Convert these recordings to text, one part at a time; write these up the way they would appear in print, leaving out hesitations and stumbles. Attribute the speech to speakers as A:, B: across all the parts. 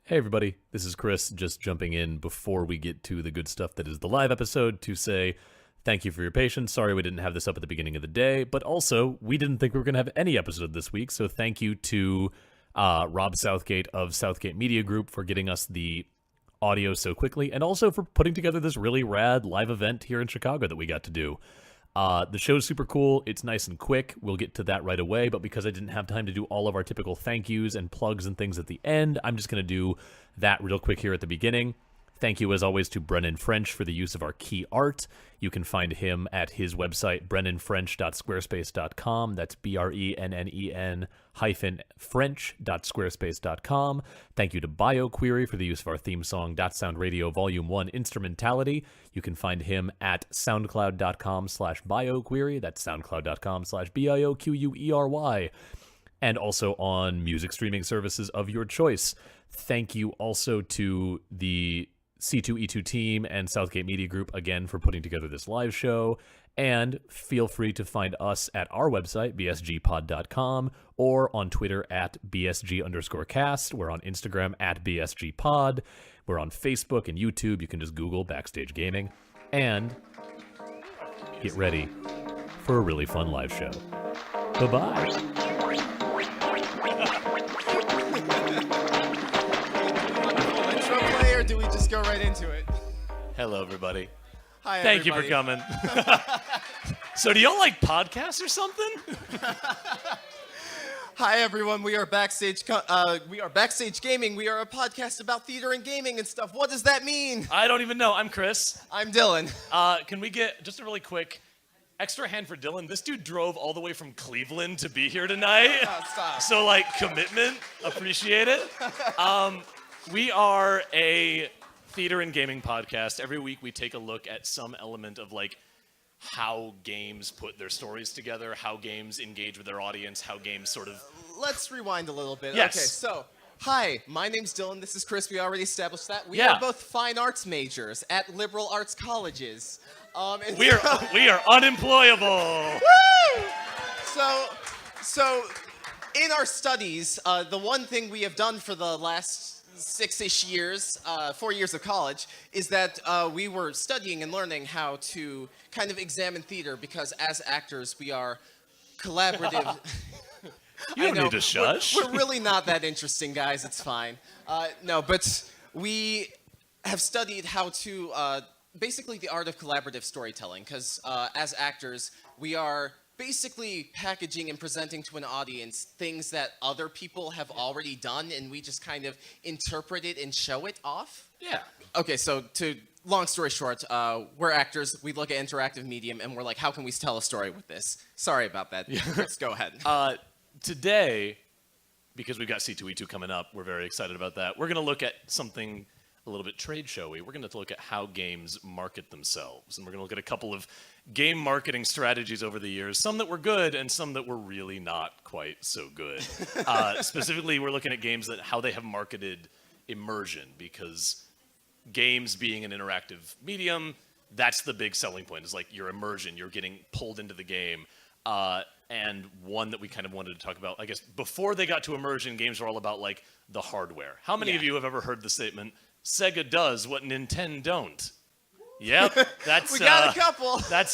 A: Hey everybody, this is Chris, just jumping in before we get to the good stuff that is the live episode to say thank you for your patience. Sorry we didn't have this up at the beginning of the day, but also we didn't think we were going to have any episode this week, so thank you to Rob Southgate of Southgate Media Group for getting us the audio so quickly, and also for putting together this really rad live event here in Chicago that we got to do. The show's super cool. It's nice and quick. We'll get to that right away, but because I didn't have time to do all of our typical thank yous and plugs and things at the end, I'm just going to do that real quick here at the beginning. Thank you, as always, to Brennan French for the use of our key art. You can find him at his website, brennanfrench.squarespace.com. That's BRENNEN-French.squarespace.com. Thank you to BioQuery for the use of our theme song, .Sound Radio Volume 1 Instrumentality. You can find him at soundcloud.com/BioQuery. That's soundcloud.com/BIOQUERY. And also on music streaming services of your choice. Thank you also to the C2E2 team and Southgate Media Group again for putting together this live show. And feel free to find us at our website, bsgpod.com, or on Twitter at bsg_cast. We're on Instagram at bsgpod. We're on Facebook and YouTube. You can just Google Backstage Gaming. And get ready for a really fun live show. Bye-bye.
B: Or do we just go right into it?
C: Hello, everybody.
B: Hi,
C: Thank you
B: everybody.
C: for coming. So do y'all like podcasts or something?
B: Hi, everyone. We are Backstage Gaming. We are a podcast about theater and gaming and stuff. What does that mean?
C: I don't even know. I'm Chris.
B: I'm Dylan.
C: Can we get just a really quick extra hand for Dylan? This dude drove all the way from Cleveland to be here tonight.
B: Stop.
C: So, like, commitment. Appreciate it. We are a theater and gaming podcast. Every week we take a look at some element of, like, how games put their stories together, how games engage with their audience, how games sort of...
B: Let's rewind a little bit.
C: Yes.
B: Okay, so, hi, my name's Dylan. This is Chris. We already established that. We
C: Yeah.
B: are both fine arts majors at liberal arts colleges. And
C: We are unemployable.
B: Woo! So, in our studies, the one thing we have done for the last 6-ish years, 4 years of college, is that we were studying and learning how to kind of examine theater because as actors, we are collaborative.
C: You don't need to shush.
B: We're really not that interesting, guys. It's fine. No, but we have studied how to, basically the art of collaborative storytelling because as actors, we are basically packaging and presenting to an audience things that other people have already done, and we just kind of interpret it and show it off.
C: Yeah.
B: Okay, so long story short, we're actors, we look at interactive medium, and we're like, how can we tell a story with this? Sorry about that. Let's go ahead.
C: Today, because we've got C2E2 coming up, we're very excited about that. We're going to look at something a little bit trade showy. We're going to look at how games market themselves, and we're going to look at a couple of game marketing strategies over the years, some that were good and some that were really not quite so good. Specifically, we're looking at games that how they have marketed immersion, because games being an interactive medium, that's the big selling point, is like your immersion, you're getting pulled into the game. And one that we kind of wanted to talk about, I guess, before they got to immersion, games were all about like the hardware. How many of you have ever heard the statement, Sega does what Nintendo don't? Yep, that's
B: We got a couple.
C: That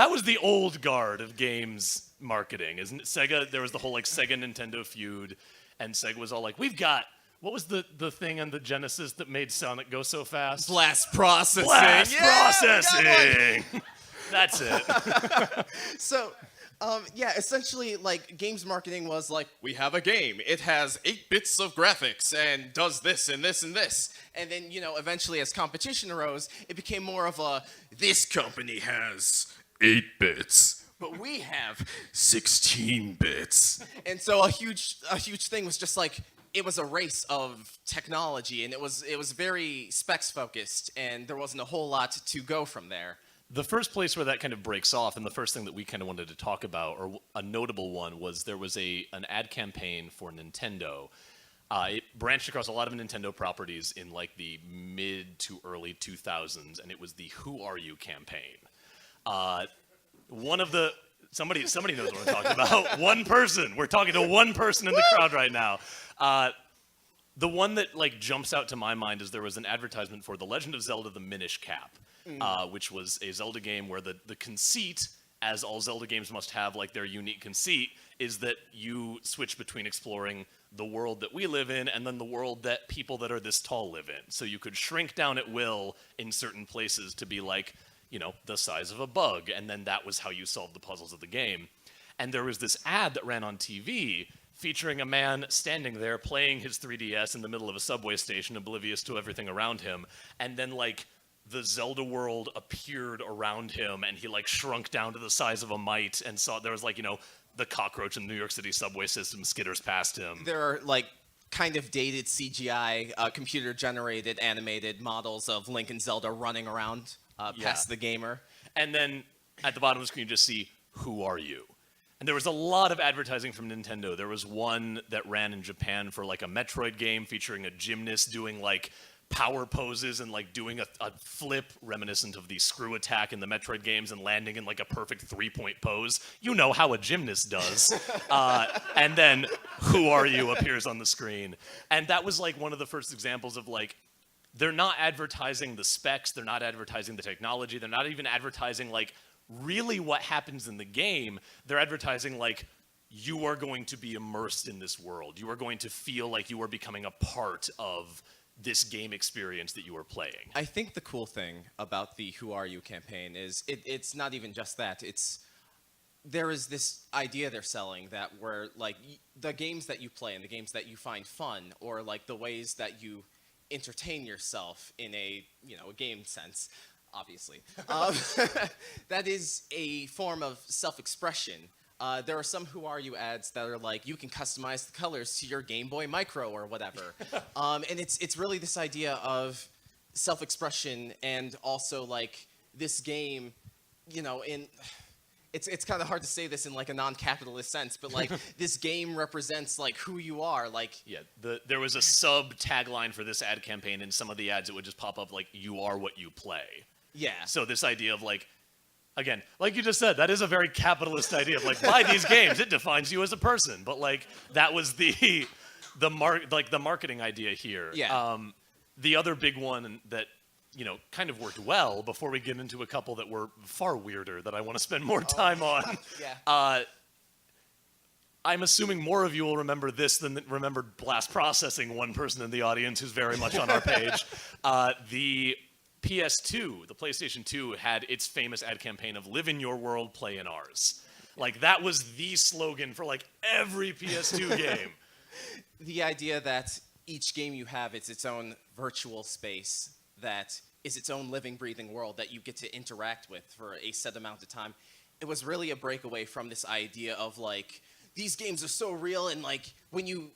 C: was the old guard of games marketing, isn't it? Sega, there was the whole like Sega Nintendo feud, and Sega was all like, we've got, what was the thing on the Genesis that made Sonic go so fast?
B: Blast processing.
C: Blast
B: Yeah, we got
C: processing. That's it.
B: So, essentially, like, games marketing was like, we have a game. It has 8 bits of graphics and does this and this and this. And then, eventually as competition arose, it became more of a, this company has 8 bits, but we have 16 bits. And so a huge thing was just like, it was a race of technology, and it was very specs focused, and there wasn't a whole lot to go from there.
C: The first place where that kind of breaks off, and the first thing that we kind of wanted to talk about, or a notable one, was there was an ad campaign for Nintendo. It branched across a lot of Nintendo properties in like the mid to early 2000s, and it was the Who Are You campaign. Somebody knows what I'm talking about. One person. We're talking to one person in the crowd right now. The one that like jumps out to my mind is there was an advertisement for The Legend of Zelda: The Minish Cap, which was a Zelda game where the conceit, as all Zelda games must have like their unique conceit, is that you switch between exploring the world that we live in and then the world that people that are this tall live in. So you could shrink down at will in certain places to be like, you know, the size of a bug, and then that was how you solved the puzzles of the game. And there was this ad that ran on TV featuring a man standing there playing his 3DS in the middle of a subway station, oblivious to everything around him, and then like the Zelda world appeared around him and he like shrunk down to the size of a mite and saw there was like, you know, the cockroach in the New York City subway system skitters past him.
B: There are like kind of dated CGI, computer-generated animated models of Link and Zelda running around past the gamer.
C: And then at the bottom of the screen, you just see, "Who are you?" And there was a lot of advertising from Nintendo. There was one that ran in Japan for like a Metroid game featuring a gymnast doing like power poses and like doing a flip reminiscent of the screw attack in the Metroid games and landing in like a perfect 3-point pose. You know how a gymnast does. And then "Who are you?" appears on the screen. And that was like one of the first examples of like, they're not advertising the specs, they're not advertising the technology, they're not even advertising like really what happens in the game. They're advertising like, you are going to be immersed in this world. You are going to feel like you are becoming a part of this game experience that you are playing.
B: I think the cool thing about the Who Are You campaign is it's not even just that. There is this idea they're selling that where like the games that you play and the games that you find fun, or like the ways that you entertain yourself in a, you know, a game sense, obviously, that is a form of self-expression. There are some Who Are You ads that are like, you can customize the colors to your Game Boy Micro or whatever. And it's really this idea of self-expression, and also like this game, you know, it's kind of hard to say this in like a non-capitalist sense, but like this game represents like who you are. Like,
C: yeah, there was a sub tagline for this ad campaign. In some of the ads, it would just pop up like, "You are what you play."
B: yeah.
C: So this idea of like, again, like you just said, that is a very capitalist idea of like, buy these games, it defines you as a person. But like, that was the marketing idea here.
B: Yeah.
C: The other big one that, you know, kind of worked well, before we get into a couple that were far weirder that I want to spend more time on.
B: Yeah.
C: I'm assuming more of you will remember this than remembered Blast Processing, one person in the audience who's very much on our page. The PS2, the PlayStation 2, had its famous ad campaign of "Live in your world, play in ours." Like, that was the slogan for like every PS2 game.
B: The idea that each game you have is its own virtual space that is its own living, breathing world that you get to interact with for a set amount of time. It was really a breakaway from this idea of like, these games are so real, and like when you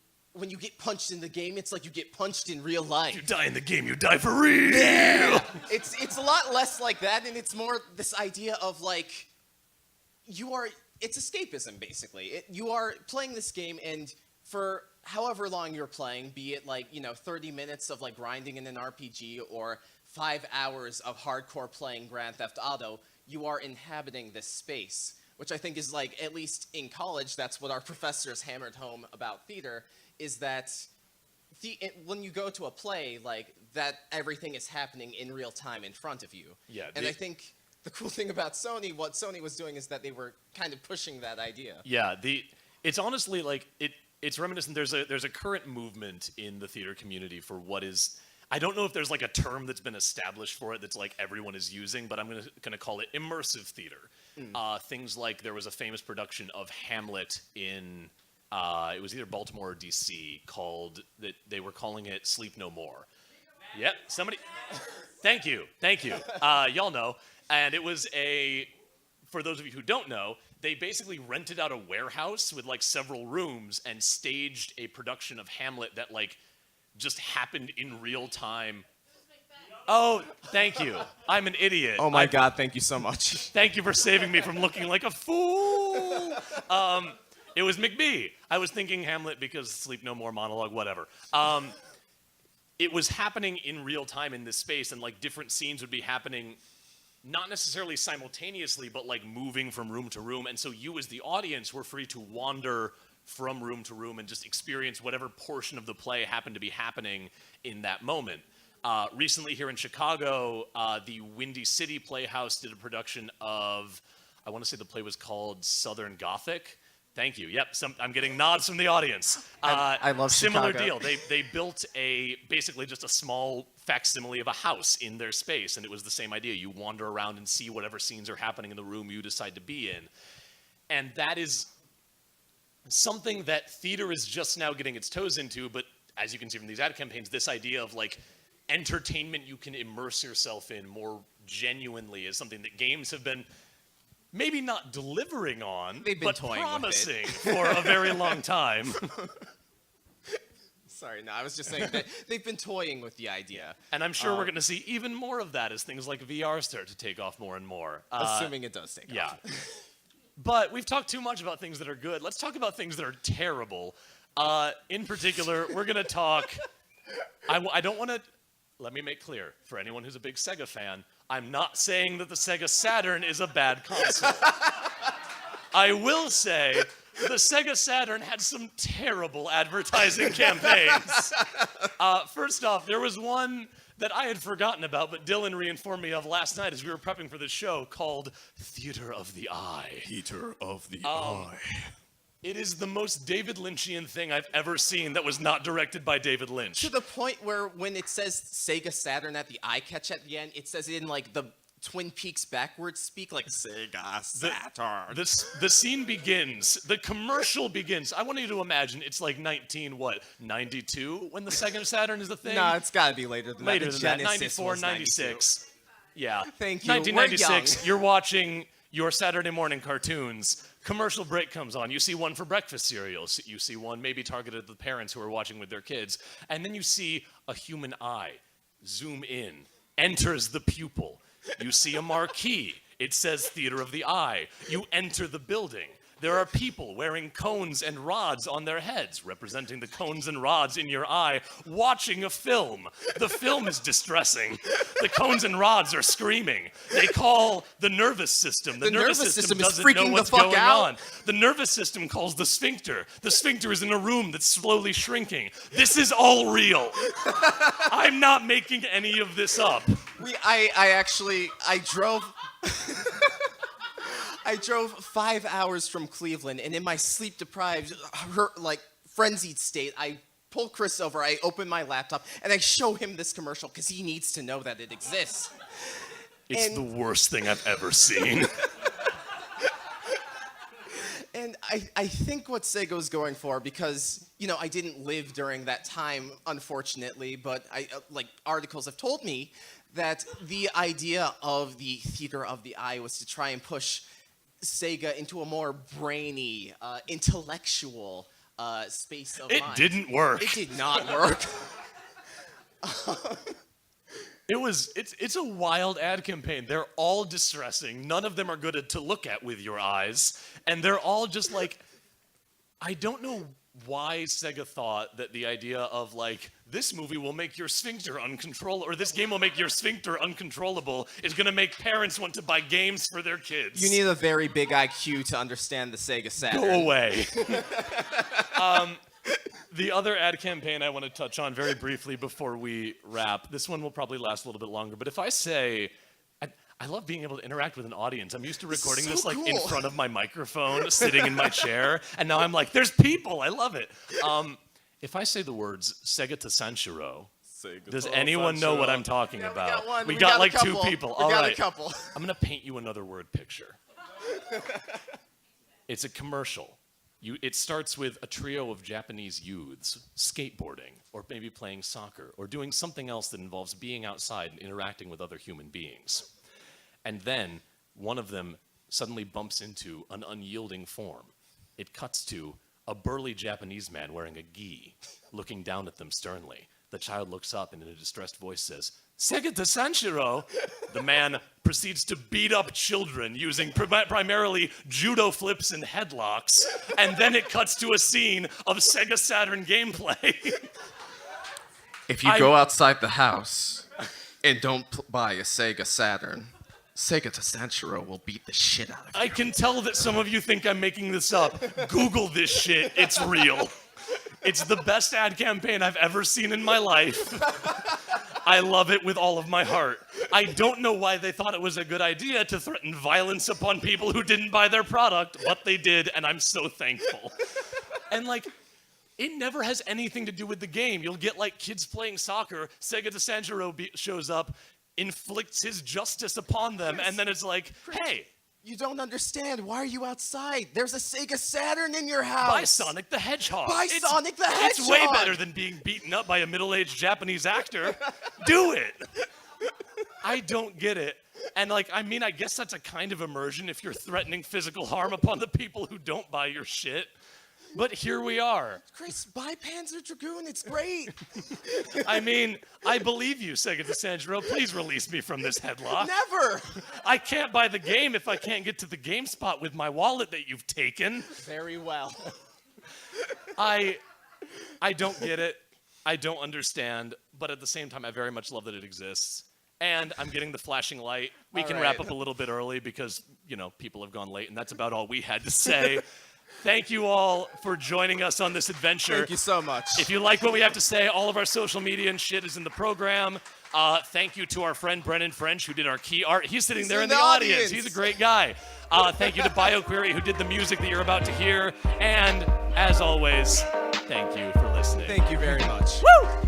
B: get punched in the game, it's like you get punched in real life.
C: You die in the game, you die for real.
B: Yeah. It's a lot less like that, and it's more this idea of like, it's escapism basically. You are playing this game, and for however long you're playing, be it like, you know, 30 minutes of like grinding in an RPG or 5 hours of hardcore playing Grand Theft Auto, you are inhabiting this space, which I think is like, at least in college, that's what our professors hammered home about theater, is that when you go to a play, like, that everything is happening in real time in front of you.
C: Yeah.
B: And I think the cool thing about Sony, what Sony was doing, is that they were kind of pushing that idea.
C: Yeah, it's honestly like, it's reminiscent. There's a current movement in the theater community for what is, I don't know if there's like a term that's been established for it that's like everyone is using, but I'm gonna call it immersive theater. Things like, there was a famous production of Hamlet in it was either Baltimore or DC, called that they were calling it Sleep No More. Yep, somebody. Thank you. Y'all know. And it was for those of you who don't know, they basically rented out a warehouse with like several rooms and staged a production of Hamlet that like just happened in real time. Oh, thank you. I'm an idiot.
B: Oh my God, thank you so much.
C: Thank you for saving me from looking like a fool. It was McBee. I was thinking Hamlet because Sleep No More monologue, whatever. It was happening in real time in this space, and like different scenes would be happening not necessarily simultaneously, but like moving from room to room. And so you as the audience were free to wander from room to room and just experience whatever portion of the play happened to be happening in that moment. Recently here in Chicago, the Windy City Playhouse did a production of, I want to say the play was called Southern Gothic. Thank you. Yep, I'm getting nods from the audience.
B: I love
C: similar
B: Chicago.
C: deal. They built basically just a small facsimile of a house in their space, and it was the same idea. You wander around and see whatever scenes are happening in the room you decide to be in. And that is something that theater is just now getting its toes into, but as you can see from these ad campaigns, this idea of like entertainment you can immerse yourself in more genuinely is something that games have been maybe not delivering on, but promising for a very long time.
B: Sorry, no, I was just saying that they've been toying with the idea.
C: And I'm sure we're going to see even more of that as things like VR start to take off more and more.
B: Assuming it does take off.
C: Yeah. But we've talked too much about things that are good. Let's talk about things that are terrible. In particular, we're going to talk... I don't want to... Let me make clear, for anyone who's a big Sega fan, I'm not saying that the Sega Saturn is a bad console. I will say the Sega Saturn had some terrible advertising campaigns. First off, there was one that I had forgotten about, but Dylan reinformed me of last night as we were prepping for the show, called Theater of the Eye.
B: Theater of the Eye.
C: It is the most David Lynchian thing I've ever seen that was not directed by David Lynch.
B: To the point where when it says Sega Saturn at the eye catch at the end, it says it in like the Twin Peaks backwards speak, like Sega Saturn.
C: The scene begins, the commercial begins. I want you to imagine it's like 92 when the Sega Saturn is the thing?
B: No, it's got to be later than that.
C: Later than that, 94, 96. Yeah.
B: Thank you.
C: 1996, you're watching your Saturday morning cartoons. Commercial break comes on. You see one for breakfast cereal. You see one maybe targeted at the parents who are watching with their kids. And then you see a human eye zoom in, enters the pupil. You see a marquee. It says Theater of the Eye. You enter the building. There are people wearing cones and rods on their heads, representing the cones and rods in your eye, watching a film. The film is distressing. The cones and rods are screaming. They call the nervous system. The nervous system doesn't know what's going on. The nervous system calls the sphincter. The sphincter is in a room that's slowly shrinking. This is all real. I'm not making any of this up.
B: I drove 5 hours from Cleveland, and in my sleep-deprived, frenzied state, I pull Chris over, I open my laptop, and I show him this commercial because he needs to know that it exists.
C: It's the worst thing I've ever seen.
B: And I think what Sega's going for, because, I didn't live during that time, unfortunately, but articles have told me that the idea of the Theater of the Eye was to try and push Sega into a more brainy, intellectual space of mind.
C: It didn't work.
B: It did not work.
C: It's a wild ad campaign. They're all distressing. None of them are good to look at with your eyes. And they're all just like, I don't know why Sega thought that the idea of this movie will make your sphincter uncontrollable, or this game will make your sphincter uncontrollable, is going to make parents want to buy games for their kids.
B: You need a very big IQ to understand the Sega Saturn.
C: Go away. The other ad campaign I want to touch on very briefly before we wrap, this one will probably last a little bit longer, but if I say, I love being able to interact with an audience. I'm used to recording this
B: cool.
C: in front of my microphone, sitting in my chair, and now I'm like, there's people. I love it. If I say the words Sega to Sanshiro, does anyone know what I'm talking about?
B: We got
C: like
B: couple.
C: 2 people.
B: We
C: All
B: got
C: right.
B: a couple.
C: I'm going to paint you another word picture. It's a commercial. It starts with a trio of Japanese youths skateboarding, or maybe playing soccer, or doing something else that involves being outside and interacting with other human beings. And then one of them suddenly bumps into an unyielding form. It cuts to a burly Japanese man wearing a gi, looking down at them sternly. The child looks up and in a distressed voice says, "Sega to Sanshiro." The man proceeds to beat up children using primarily judo flips and headlocks, and then it cuts to a scene of Sega Saturn gameplay.
B: If you go outside the house and don't buy a Sega Saturn, Sega Sanshiro will beat the shit out of you.
C: I can tell that some of you think I'm making this up. Google this shit. It's real. It's the best ad campaign I've ever seen in my life. I love it with all of my heart. I don't know why they thought it was a good idea to threaten violence upon people who didn't buy their product, but they did, and I'm so thankful. And like, it never has anything to do with the game. You'll get like kids playing soccer, Sega Sanshiro shows up, inflicts his justice upon them,
B: Chris,
C: and then it's like, hey,
B: you don't understand. Why are you outside? There's a Sega Saturn in your house.
C: buy Sonic the Hedgehog.
B: Sonic the Hedgehog.
C: It's way better than being beaten up by a middle-aged Japanese actor. Do it. I don't get it. And like, I mean, I guess that's a kind of immersion if you're threatening physical harm upon the people who don't buy your shit. But here we are.
B: Chris, buy Panzer Dragoon. It's great.
C: I mean, I believe you, Sega Sanshiro. Please release me from this headlock.
B: Never.
C: I can't buy the game if I can't get to the GameSpot with my wallet that you've taken.
B: Very well.
C: I don't get it. I don't understand. But at the same time, I very much love that it exists. And I'm getting the flashing light. We can wrap up a little bit early because, you know, people have gone late, and that's about all we had to say. Thank you all for joining us on this adventure.
B: Thank you so much.
C: If you like what we have to say, all of our social media and shit is in the program. Thank you to our friend Brennan French, who did our key art. He's sitting there in the audience. He's a great guy. Thank you to BioQuery, who did the music that you're about to hear. And as always, thank you for listening.
B: Thank you very much.
C: Woo!